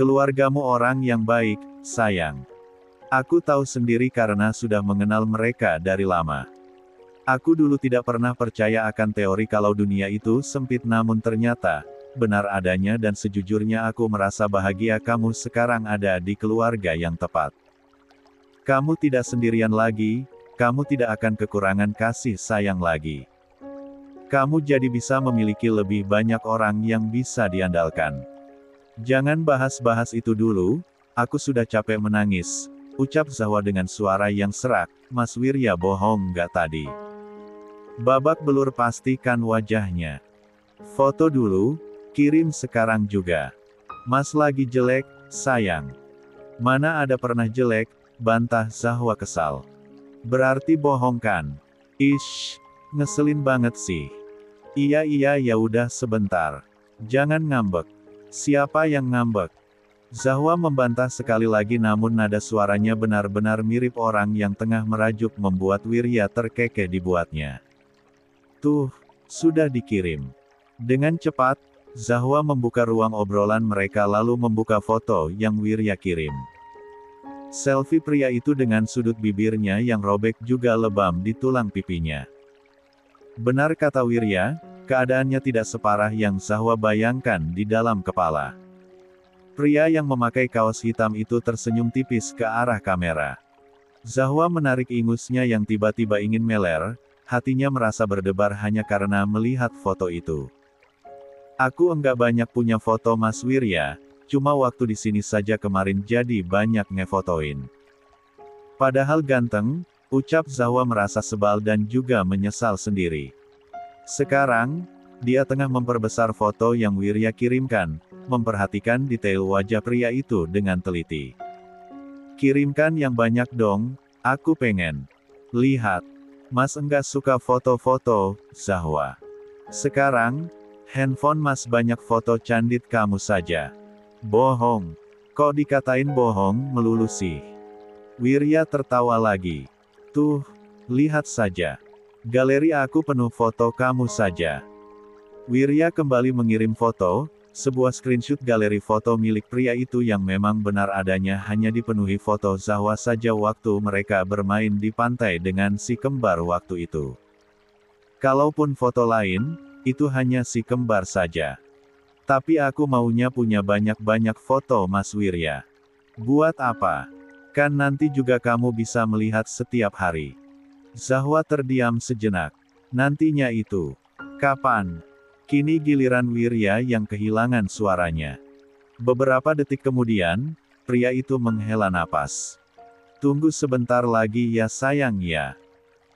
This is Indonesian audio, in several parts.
Keluargamu orang yang baik, sayang. Aku tahu sendiri karena sudah mengenal mereka dari lama. Aku dulu tidak pernah percaya akan teori kalau dunia itu sempit, namun ternyata benar adanya, dan sejujurnya aku merasa bahagia kamu sekarang ada di keluarga yang tepat. Kamu tidak sendirian lagi, kamu tidak akan kekurangan kasih sayang lagi. Kamu jadi bisa memiliki lebih banyak orang yang bisa diandalkan. Jangan bahas-bahas itu dulu, aku sudah capek menangis, ucap Zahwa dengan suara yang serak. Mas Wirya bohong nggak tadi? Babak belur pastikan wajahnya. Foto dulu, kirim sekarang juga. Mas lagi jelek, sayang. Mana ada pernah jelek, bantah Zahwa kesal. Berarti bohong kan? Ish, ngeselin banget sih. Iya ya udah sebentar. Jangan ngambek. Siapa yang ngambek? Zahwa membantah sekali lagi, namun nada suaranya benar-benar mirip orang yang tengah merajuk, membuat Wirya terkekeh dibuatnya. Tuh, sudah dikirim. Dengan cepat, Zahwa membuka ruang obrolan mereka lalu membuka foto yang Wirya kirim. Selfie pria itu dengan sudut bibirnya yang robek juga lebam di tulang pipinya. Benar kata Wirya, keadaannya tidak separah yang Zahwa bayangkan di dalam kepala. Pria yang memakai kaos hitam itu tersenyum tipis ke arah kamera. Zahwa menarik ingusnya yang tiba-tiba ingin meler, hatinya merasa berdebar hanya karena melihat foto itu. Aku enggak banyak punya foto Mas Wirya, cuma waktu di sini saja kemarin jadi banyak ngefotoin. Padahal ganteng, ucap Zahwa merasa sebal dan juga menyesal sendiri. Sekarang, dia tengah memperbesar foto yang Wirya kirimkan, memperhatikan detail wajah pria itu dengan teliti. Kirimkan yang banyak dong, aku pengen lihat. Mas enggak suka foto-foto, Zahwa. Sekarang, handphone Mas banyak foto candid kamu saja. Bohong. Kok dikatain bohong melulu sih? Wirya tertawa lagi. Tuh, lihat saja. Galeri aku penuh foto kamu saja. Wirya kembali mengirim foto, sebuah screenshot galeri foto milik pria itu yang memang benar adanya hanya dipenuhi foto Zahwa saja waktu mereka bermain di pantai dengan si kembar waktu itu. Kalaupun foto lain, itu hanya si kembar saja. Tapi aku maunya punya banyak-banyak foto Mas Wirya. Buat apa? Kan nanti juga kamu bisa melihat setiap hari. Zahwa terdiam sejenak. Nantinya itu. Kapan? Kini giliran Wirya yang kehilangan suaranya. Beberapa detik kemudian, pria itu menghela napas. Tunggu sebentar lagi ya sayang ya.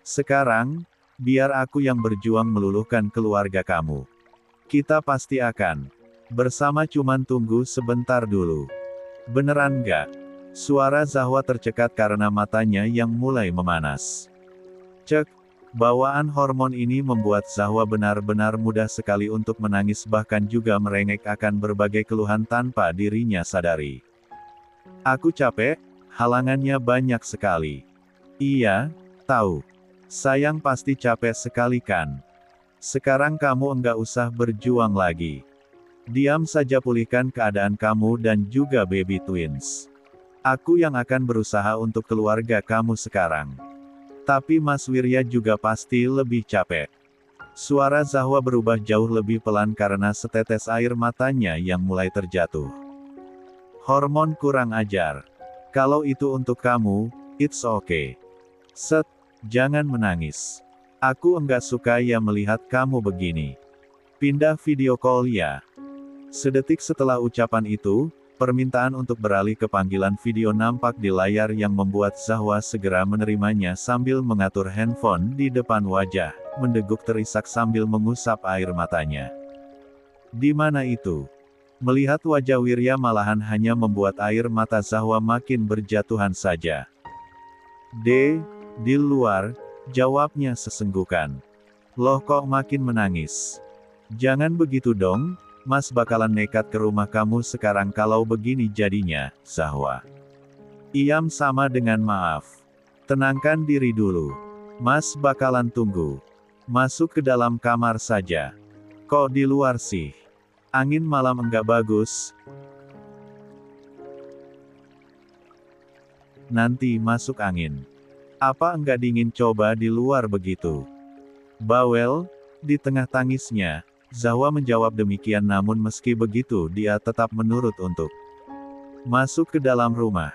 Sekarang, biar aku yang berjuang meluluhkan keluarga kamu. Kita pasti akan bersama, cuman tunggu sebentar dulu. Beneran nggak? Suara Zahwa tercekat karena matanya yang mulai memanas. Cek, bawaan hormon ini membuat Zahwa benar-benar mudah sekali untuk menangis, bahkan juga merengek akan berbagai keluhan tanpa dirinya sadari. Aku capek, halangannya banyak sekali. Iya, tahu. Sayang pasti capek sekali kan? Sekarang kamu enggak usah berjuang lagi. Diam saja, pulihkan keadaan kamu dan juga baby twins. Aku yang akan berusaha untuk keluarga kamu sekarang. Tapi Mas Wirya juga pasti lebih capek. Suara Zahwa berubah jauh lebih pelan karena setetes air matanya yang mulai terjatuh. Hormon kurang ajar. Kalau itu untuk kamu, it's okay. Set, jangan menangis. Aku enggak suka ya melihat kamu begini. Pindah video call ya. Sedetik setelah ucapan itu, permintaan untuk beralih ke panggilan video nampak di layar yang membuat Zahwa segera menerimanya sambil mengatur handphone di depan wajah, mendeguk terisak sambil mengusap air matanya. Di mana itu? Melihat wajah Wirya malahan hanya membuat air mata Zahwa makin berjatuhan saja. Di luar, jawabnya sesenggukan. Loh kok makin menangis? Jangan begitu dong. Mas bakalan nekat ke rumah kamu sekarang kalau begini jadinya, Zahwa. Iam sama dengan maaf. Tenangkan diri dulu. Mas bakalan tunggu. Masuk ke dalam kamar saja. Kok di luar sih? Angin malam enggak bagus. nanti masuk angin. Apa enggak dingin coba di luar begitu? Bawel, di tengah tangisnya, Zahwa menjawab demikian namun meski begitu dia tetap menurut untuk masuk ke dalam rumah.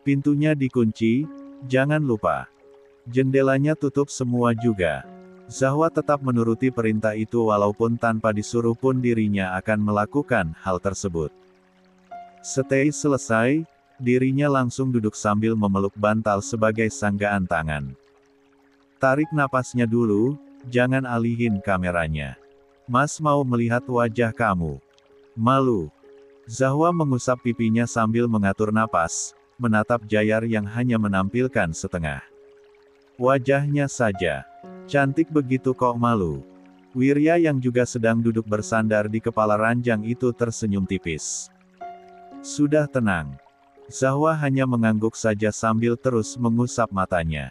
Pintunya dikunci, jangan lupa. Jendelanya tutup semua juga. Zahwa tetap menuruti perintah itu walaupun tanpa disuruh pun dirinya akan melakukan hal tersebut. Setelah selesai, dirinya langsung duduk sambil memeluk bantal sebagai sanggaan tangan. Tarik napasnya dulu, jangan alihin kameranya. Mas mau melihat wajah kamu. Malu. Zahwa mengusap pipinya sambil mengatur napas, menatap Jayar yang hanya menampilkan setengah wajahnya saja. Cantik begitu kok malu. Wirya yang juga sedang duduk bersandar di kepala ranjang itu tersenyum tipis. Sudah tenang. Zahwa hanya mengangguk saja sambil terus mengusap matanya.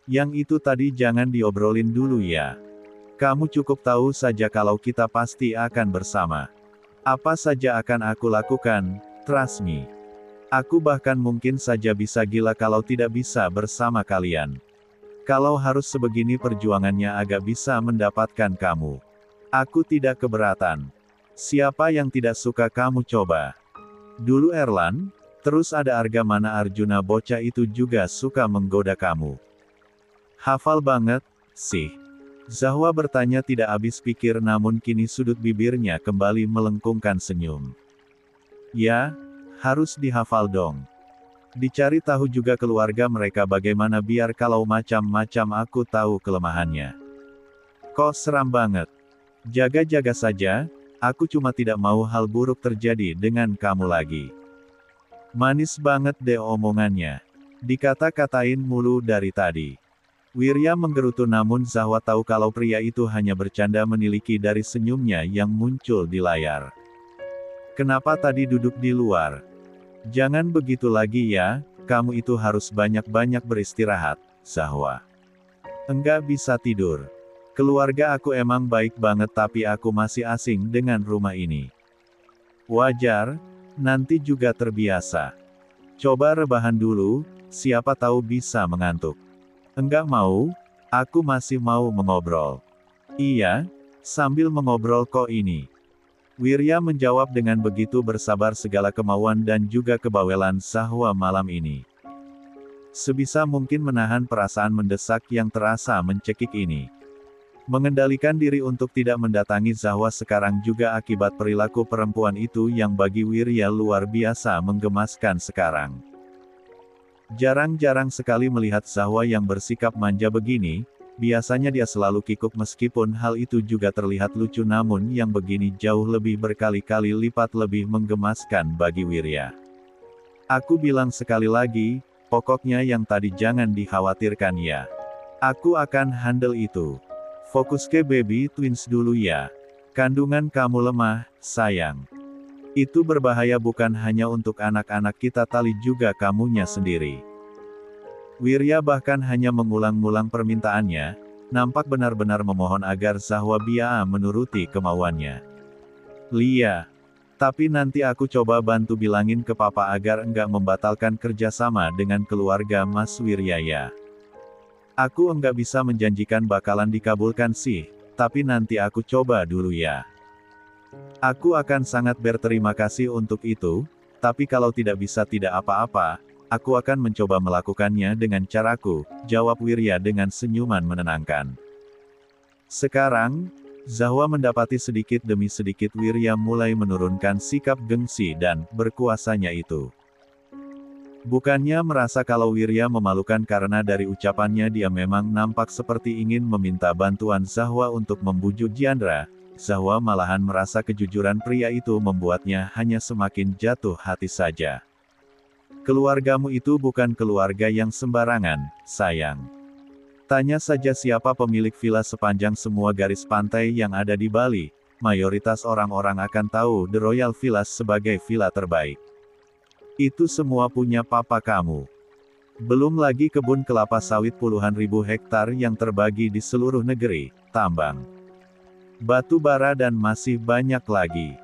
Yang itu tadi jangan diobrolin dulu ya. Kamu cukup tahu saja kalau kita pasti akan bersama. Apa saja akan aku lakukan, trust me. Aku bahkan mungkin saja bisa gila kalau tidak bisa bersama kalian. Kalau harus sebegini perjuangannya agak bisa mendapatkan kamu. Aku tidak keberatan. Siapa yang tidak suka kamu coba? Dulu Erlan, terus ada Arga mana Arjuna bocah itu juga suka menggoda kamu. Hafal banget, sih. Zahwa bertanya tidak habis pikir namun kini sudut bibirnya kembali melengkungkan senyum. Ya, harus dihafal dong. Dicari tahu juga keluarga mereka bagaimana biar kalau macam-macam aku tahu kelemahannya. Kok seram banget. Jaga-jaga saja, aku cuma tidak mau hal buruk terjadi dengan kamu lagi. Manis banget deh omongannya. Dikata-katain mulu dari tadi. Wirya menggerutu namun Zahwa tahu kalau pria itu hanya bercanda meniliki dari senyumnya yang muncul di layar. Kenapa tadi duduk di luar? Jangan begitu lagi ya, kamu itu harus banyak-banyak beristirahat, Zahwa. Enggak bisa tidur. Keluarga aku emang baik banget tapi aku masih asing dengan rumah ini. Wajar, nanti juga terbiasa. Coba rebahan dulu, siapa tahu bisa mengantuk. Enggak mau, aku masih mau mengobrol. Iya, sambil mengobrol kok ini. Wirya menjawab dengan begitu bersabar segala kemauan dan juga kebawelan Zahwa malam ini. Sebisa mungkin menahan perasaan mendesak yang terasa mencekik ini. Mengendalikan diri untuk tidak mendatangi Zahwa sekarang juga akibat perilaku perempuan itu yang bagi Wirya luar biasa menggemaskan sekarang. Jarang-jarang sekali melihat Zahwa yang bersikap manja begini. Biasanya dia selalu kikuk meskipun hal itu juga terlihat lucu namun yang begini jauh lebih berkali-kali lipat lebih menggemaskan bagi Wirya. Aku bilang sekali lagi, pokoknya yang tadi jangan dikhawatirkan ya. Aku akan handle itu. Fokus ke baby twins dulu ya. Kandungan kamu lemah, sayang. Itu berbahaya bukan hanya untuk anak-anak kita tapi juga kamunya sendiri. Wirya bahkan hanya mengulang-ulang permintaannya, nampak benar-benar memohon agar Zahwa Bia menuruti kemauannya. Lia, tapi nanti aku coba bantu bilangin ke papa agar enggak membatalkan kerjasama dengan keluarga Mas Wirya ya. Aku enggak bisa menjanjikan bakalan dikabulkan sih, tapi nanti aku coba dulu ya. Aku akan sangat berterima kasih untuk itu, tapi kalau tidak bisa tidak apa-apa. Aku akan mencoba melakukannya dengan caraku, jawab Wirya dengan senyuman menenangkan. Sekarang, Zahwa mendapati sedikit demi sedikit Wirya mulai menurunkan sikap gengsi dan berkuasanya itu. Bukannya merasa kalau Wirya memalukan karena dari ucapannya dia memang nampak seperti ingin meminta bantuan Zahwa untuk membujuk Jandra, Zahwa malahan merasa kejujuran pria itu membuatnya hanya semakin jatuh hati saja. Keluargamu itu bukan keluarga yang sembarangan, sayang. Tanya saja siapa pemilik villa sepanjang semua garis pantai yang ada di Bali, mayoritas orang-orang akan tahu The Royal Villas sebagai villa terbaik. Itu semua punya papa kamu. Belum lagi kebun kelapa sawit puluhan ribu hektar yang terbagi di seluruh negeri, tambang batu bara dan masih banyak lagi.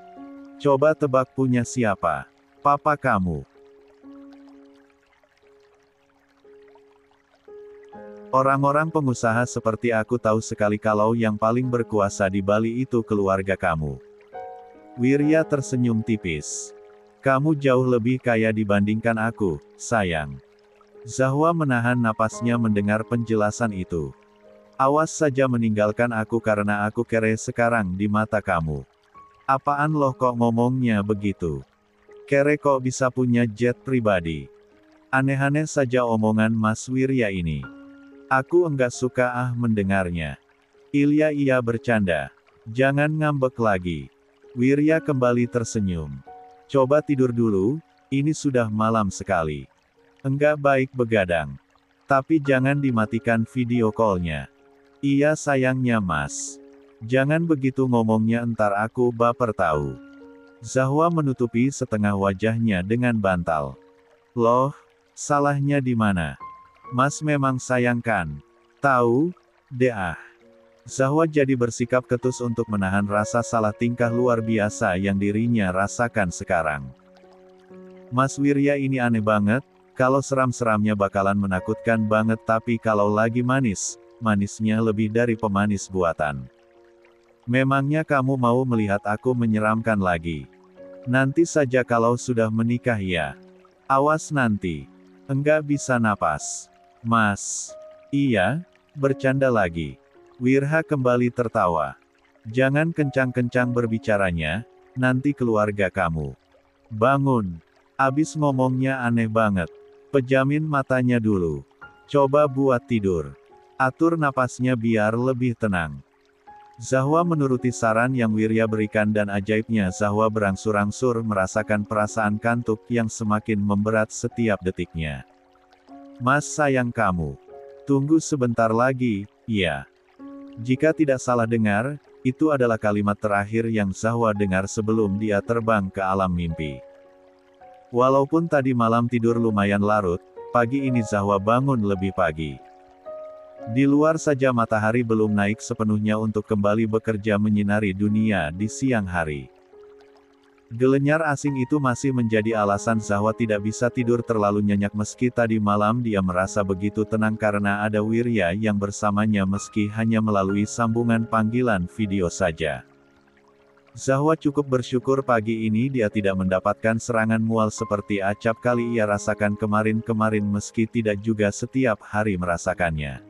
Coba tebak punya siapa? Papa kamu. Orang-orang pengusaha seperti aku tahu sekali kalau yang paling berkuasa di Bali itu keluarga kamu. Wirya tersenyum tipis. Kamu jauh lebih kaya dibandingkan aku, sayang. Zahwa menahan napasnya mendengar penjelasan itu. Awas saja meninggalkan aku karena aku kere sekarang di mata kamu. Apaan loh kok ngomongnya begitu? Kere kok bisa punya jet pribadi? Aneh-aneh saja omongan Mas Wirya ini. Aku enggak suka mendengarnya. Iya bercanda. Jangan ngambek lagi. Wirya kembali tersenyum. Coba tidur dulu, ini sudah malam sekali. Enggak baik begadang. Tapi jangan dimatikan video call-nya. Iya sayangnya mas. Jangan begitu ngomongnya entar aku baper tahu. Zahwa menutupi setengah wajahnya dengan bantal. Loh, salahnya di mana? Mas memang sayangkan. Tahu, deh. Zahwa jadi bersikap ketus untuk menahan rasa salah tingkah luar biasa yang dirinya rasakan sekarang. Mas Wirya ini aneh banget, kalau seram-seramnya bakalan menakutkan banget tapi kalau lagi manis, manisnya lebih dari pemanis buatan. Memangnya kamu mau melihat aku menyeramkan lagi? Nanti saja kalau sudah menikah ya. Awas nanti. Enggak bisa napas. Mas. Iya, bercanda lagi. Wirha kembali tertawa. Jangan kencang-kencang berbicaranya, nanti keluarga kamu. Bangun. Abis ngomongnya aneh banget. Pejamin matanya dulu. Coba buat tidur. Atur napasnya biar lebih tenang. Zahwa menuruti saran yang Wirya berikan dan ajaibnya Zahwa berangsur-angsur merasakan perasaan kantuk yang semakin memberat setiap detiknya. Mas sayang kamu. Tunggu sebentar lagi, ya. Jika tidak salah dengar, itu adalah kalimat terakhir yang Zahwa dengar sebelum dia terbang ke alam mimpi. Walaupun tadi malam tidur lumayan larut, pagi ini Zahwa bangun lebih pagi. Di luar saja matahari belum naik sepenuhnya untuk kembali bekerja menyinari dunia di siang hari. Gelenyar asing itu masih menjadi alasan Zahwa tidak bisa tidur terlalu nyenyak meski tadi malam dia merasa begitu tenang karena ada Wirya yang bersamanya meski hanya melalui sambungan panggilan video saja. Zahwa cukup bersyukur pagi ini dia tidak mendapatkan serangan mual seperti acap kali ia rasakan kemarin-kemarin meski tidak juga setiap hari merasakannya.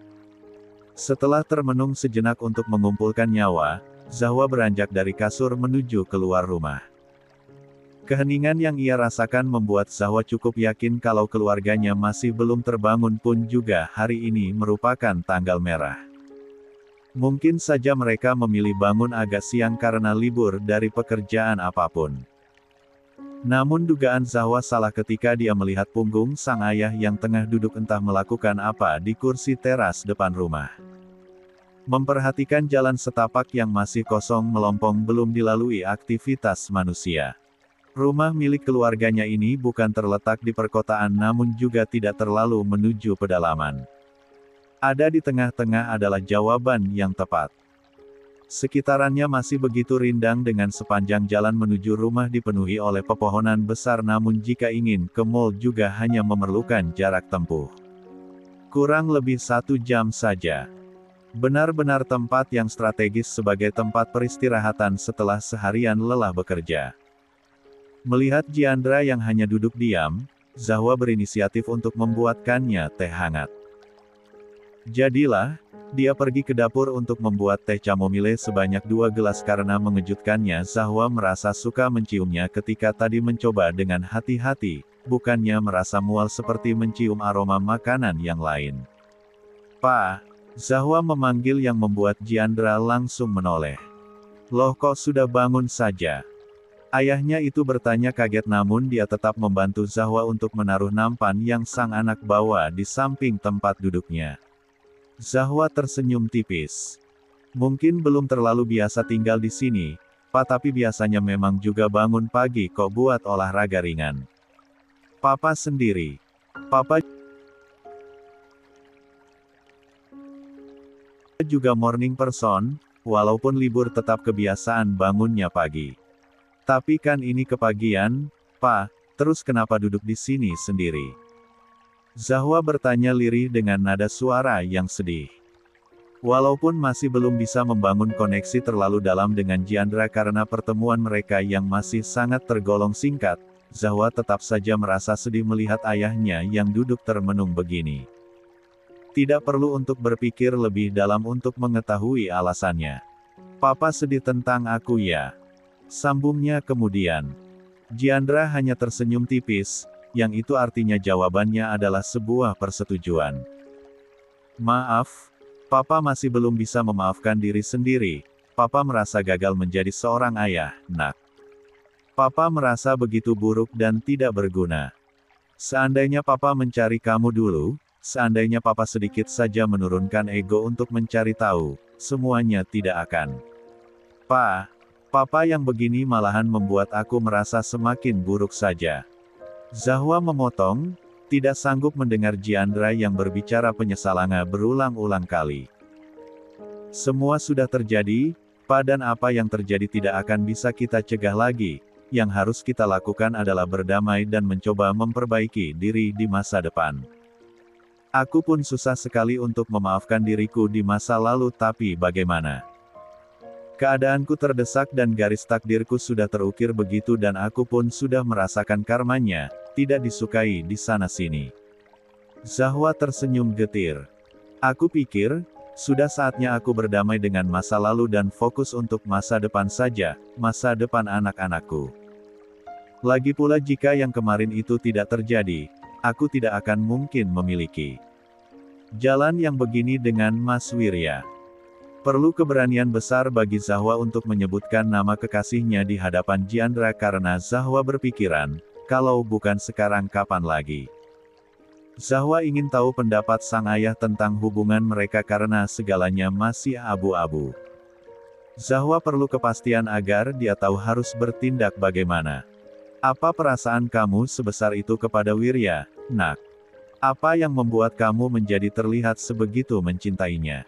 Setelah termenung sejenak untuk mengumpulkan nyawa, Zahwa beranjak dari kasur menuju keluar rumah. Keheningan yang ia rasakan membuat Zahwa cukup yakin kalau keluarganya masih belum terbangun pun juga hari ini merupakan tanggal merah. Mungkin saja mereka memilih bangun agak siang karena libur dari pekerjaan apapun. Namun dugaan Zahwa salah ketika dia melihat punggung sang ayah yang tengah duduk entah melakukan apa di kursi teras depan rumah. Memperhatikan jalan setapak yang masih kosong melompong belum dilalui aktivitas manusia. Rumah milik keluarganya ini bukan terletak di perkotaan namun juga tidak terlalu menuju pedalaman. Ada di tengah-tengah adalah jawaban yang tepat. Sekitarannya masih begitu rindang dengan sepanjang jalan menuju rumah dipenuhi oleh pepohonan besar namun jika ingin ke mall juga hanya memerlukan jarak tempuh kurang lebih 1 jam saja. Benar-benar tempat yang strategis sebagai tempat peristirahatan setelah seharian lelah bekerja. Melihat Jiandra yang hanya duduk diam, Zahwa berinisiatif untuk membuatkannya teh hangat. Jadilah, dia pergi ke dapur untuk membuat teh chamomile sebanyak 2 gelas karena mengejutkannya Zahwa merasa suka menciumnya ketika tadi mencoba dengan hati-hati, bukannya merasa mual seperti mencium aroma makanan yang lain. "Pak," Zahwa memanggil yang membuat Jiandra langsung menoleh. "Loh kok sudah bangun saja?" Ayahnya itu bertanya kaget namun dia tetap membantu Zahwa untuk menaruh nampan yang sang anak bawa di samping tempat duduknya. Zahwa tersenyum tipis. Mungkin belum terlalu biasa tinggal di sini, Pak, tapi biasanya memang juga bangun pagi kok buat olahraga ringan. Papa sendiri. Papa juga morning person, walaupun libur tetap kebiasaan bangunnya pagi. Tapi kan ini kepagian, Pak, terus kenapa duduk di sini sendiri? Zahwa bertanya lirih dengan nada suara yang sedih. Walaupun masih belum bisa membangun koneksi terlalu dalam dengan Jiandra karena pertemuan mereka yang masih sangat tergolong singkat, Zahwa tetap saja merasa sedih melihat ayahnya yang duduk termenung begini. Tidak perlu untuk berpikir lebih dalam untuk mengetahui alasannya. Papa sedih tentang aku ya. Sambungnya kemudian. Jiandra hanya tersenyum tipis, yang itu artinya jawabannya adalah sebuah persetujuan. Maaf, Papa masih belum bisa memaafkan diri sendiri. Papa merasa gagal menjadi seorang ayah, Nak. Papa merasa begitu buruk dan tidak berguna. Seandainya Papa mencari kamu dulu, seandainya Papa sedikit saja menurunkan ego untuk mencari tahu, semuanya tidak akan. Papa yang begini malahan membuat aku merasa semakin buruk saja. Zahwa memotong, tidak sanggup mendengar Jiandra yang berbicara penyesalannya berulang-ulang kali. Semua sudah terjadi, dan apa yang terjadi tidak akan bisa kita cegah lagi. Yang harus kita lakukan adalah berdamai dan mencoba memperbaiki diri di masa depan. Aku pun susah sekali untuk memaafkan diriku di masa lalu, tapi bagaimana? Keadaanku terdesak dan garis takdirku sudah terukir begitu dan aku pun sudah merasakan karmanya, tidak disukai di sana-sini. Zahwa tersenyum getir. Aku pikir, sudah saatnya aku berdamai dengan masa lalu dan fokus untuk masa depan saja, masa depan anak-anakku. Lagi pula jika yang kemarin itu tidak terjadi, aku tidak akan mungkin memiliki jalan yang begini dengan Mas Wirya. Perlu keberanian besar bagi Zahwa untuk menyebutkan nama kekasihnya di hadapan Jiandra karena Zahwa berpikiran, kalau bukan sekarang kapan lagi. Zahwa ingin tahu pendapat sang ayah tentang hubungan mereka karena segalanya masih abu-abu. Zahwa perlu kepastian agar dia tahu harus bertindak bagaimana. Apa perasaan kamu sebesar itu kepada Wirya, Nak? Apa yang membuat kamu menjadi terlihat sebegitu mencintainya?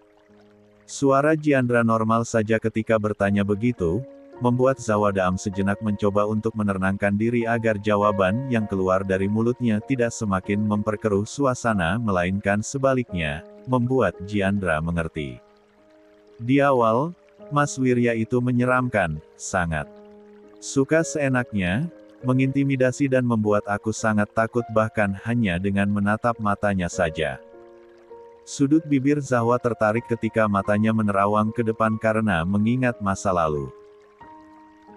Suara Jiandra normal saja ketika bertanya begitu, membuat Zahwa daam sejenak mencoba untuk menenangkan diri agar jawaban yang keluar dari mulutnya tidak semakin memperkeruh suasana melainkan sebaliknya, membuat Jiandra mengerti. Di awal, Mas Wirya itu menyeramkan, sangat suka seenaknya, mengintimidasi dan membuat aku sangat takut bahkan hanya dengan menatap matanya saja. Sudut bibir Zahwa tertarik ketika matanya menerawang ke depan karena mengingat masa lalu.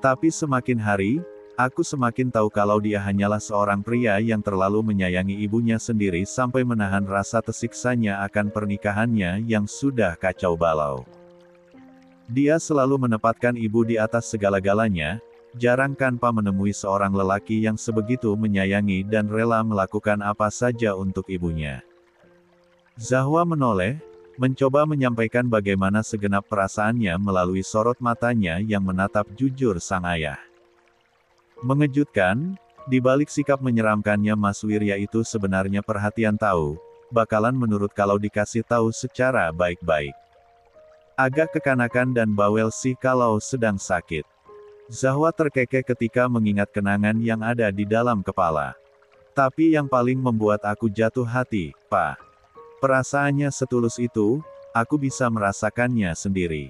Tapi semakin hari, aku semakin tahu kalau dia hanyalah seorang pria yang terlalu menyayangi ibunya sendiri sampai menahan rasa tersiksanya akan pernikahannya yang sudah kacau balau. Dia selalu menempatkan ibu di atas segala-galanya, jarang kan Pa menemui seorang lelaki yang sebegitu menyayangi dan rela melakukan apa saja untuk ibunya. Zahwa menoleh, mencoba menyampaikan bagaimana segenap perasaannya melalui sorot matanya yang menatap jujur sang ayah. Mengejutkan, di balik sikap menyeramkannya Mas Wirya itu sebenarnya perhatian tahu, bakalan menurut kalau dikasih tahu secara baik-baik. Agak kekanakan dan bawel sih kalau sedang sakit. Zahwa terkekeh ketika mengingat kenangan yang ada di dalam kepala. Tapi yang paling membuat aku jatuh hati, Pa. Perasaannya setulus itu, aku bisa merasakannya sendiri.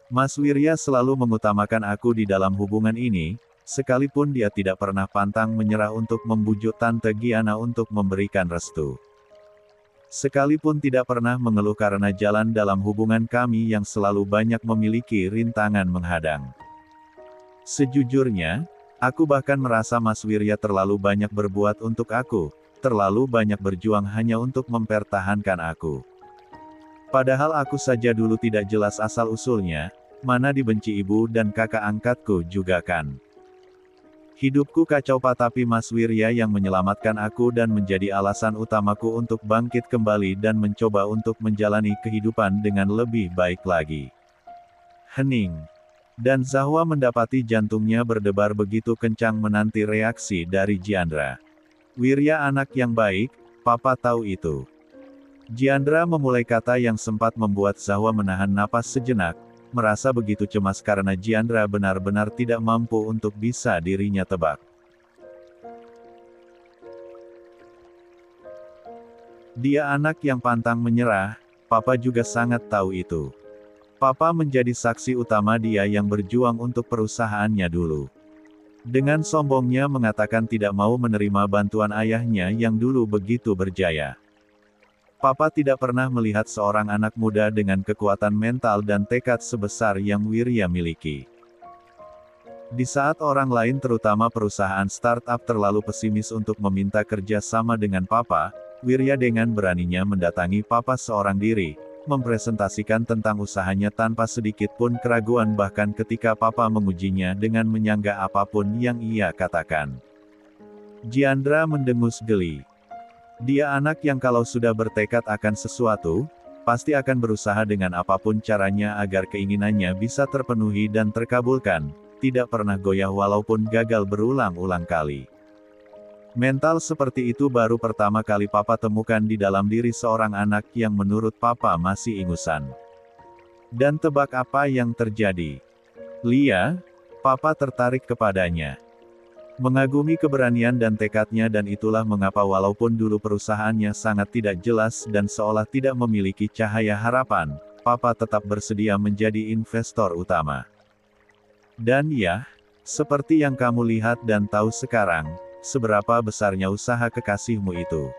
Mas Wirya selalu mengutamakan aku di dalam hubungan ini, sekalipun dia tidak pernah pantang menyerah untuk membujuk Tante Giana untuk memberikan restu. Sekalipun tidak pernah mengeluh karena jalan dalam hubungan kami yang selalu banyak memiliki rintangan menghadang. Sejujurnya, aku bahkan merasa Mas Wirya terlalu banyak berbuat untuk aku, terlalu banyak berjuang hanya untuk mempertahankan aku. Padahal aku saja dulu tidak jelas asal-usulnya, mana dibenci ibu dan kakak angkatku juga kan. Hidupku kacau tapi Mas Wirya yang menyelamatkan aku dan menjadi alasan utamaku untuk bangkit kembali dan mencoba untuk menjalani kehidupan dengan lebih baik lagi. Hening. Dan Zahwa mendapati jantungnya berdebar begitu kencang menanti reaksi dari Jiandra. Wirya anak yang baik, Papa tahu itu. Jiandra memulai kata yang sempat membuat Zahwa menahan napas sejenak, merasa begitu cemas karena Jiandra benar-benar tidak mampu untuk bisa dirinya tebak. Dia anak yang pantang menyerah, Papa juga sangat tahu itu. Papa menjadi saksi utama dia yang berjuang untuk perusahaannya dulu. Dengan sombongnya mengatakan tidak mau menerima bantuan ayahnya yang dulu begitu berjaya. Papa tidak pernah melihat seorang anak muda dengan kekuatan mental dan tekad sebesar yang Wirya miliki. Di saat orang lain terutama perusahaan startup terlalu pesimis untuk meminta kerja sama dengan Papa, Wirya dengan beraninya mendatangi Papa seorang diri, mempresentasikan tentang usahanya tanpa sedikit pun keraguan bahkan ketika Papa mengujinya dengan menyanggah apapun yang ia katakan. Giandra mendengus geli. Dia anak yang kalau sudah bertekad akan sesuatu, pasti akan berusaha dengan apapun caranya agar keinginannya bisa terpenuhi dan terkabulkan, tidak pernah goyah walaupun gagal berulang-ulang kali. Mental seperti itu baru pertama kali Papa temukan di dalam diri seorang anak yang menurut Papa masih ingusan. Dan tebak apa yang terjadi? Lia, Papa tertarik kepadanya. Mengagumi keberanian dan tekadnya dan itulah mengapa walaupun dulu perusahaannya sangat tidak jelas dan seolah tidak memiliki cahaya harapan, Papa tetap bersedia menjadi investor utama. Dan ya, seperti yang kamu lihat dan tahu sekarang, seberapa besarnya usaha kekasihmu itu.